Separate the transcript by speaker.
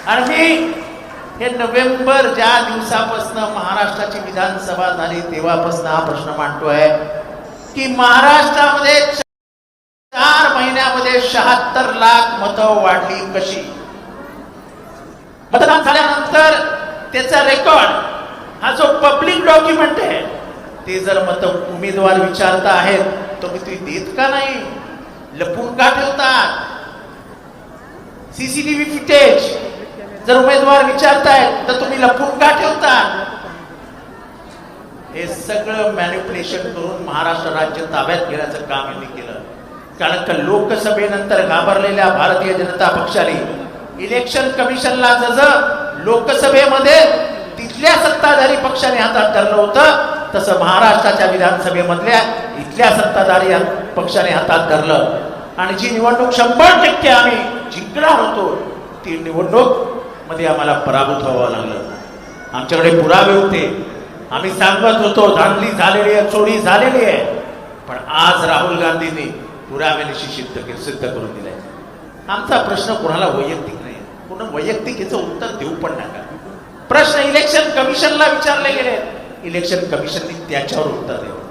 Speaker 1: आणि मी हे नोव्हेंबर ज्या दिवसापासून महाराष्ट्राची विधानसभा झाली तेव्हापासून हा प्रश्न मांडतोय की महाराष्ट्रामध्ये 4 महिन्यामध्ये 76 लाख मतं वाढली कशी. मतदान झाल्यानंतर त्याचा रेकॉर्ड हा जो पब्लिक डॉक्युमेंट आहे ते जर मत उमेदवार विचारता आहेत तर तुम्ही देत का नाही, लपून का ठेवतात. सीसीटीव्ही फुटेज जर उमेदवार विचारतायत तर तुम्ही लपून का ठेवतात. हे सगळं मॅनिप्युलेशन करून महाराष्ट्र राज्य ताब्यात घेण्याचं काम यांनी केलं. कारण का लोकसभेनंतर घाबरलेल्या भारतीय जनता पक्षाने इलेक्शन कमिशनला जसं लोकसभेमध्ये तिथल्या सत्ताधारी पक्षाने हातात धरलं होतं तसं महाराष्ट्राच्या विधानसभेमधल्या इथल्या सत्ताधारी पक्षाने हातात धरलं. आणि जी निवडणूक 100% आम्ही जिंकणार होतो ती निवडणूक मध्ये आम्हाला पराभूत व्हावं लागलं. आमच्याकडे पुरावे होते, आम्ही सांगत होतो धांदली झालेली आहे, चोरी झालेली आहे. पण आज राहुल गांधींनी पुराव्यानिशी सिद्ध करून दिलंय. आमचा प्रश्न कोणाला वैयक्तिक नाही, कोणा वैयक्तिक याचं उत्तर देऊ पण नका. प्रश्न इलेक्शन कमिशनला विचारले गेले, इलेक्शन कमिशनने त्याच्यावर उत्तर द्यावं.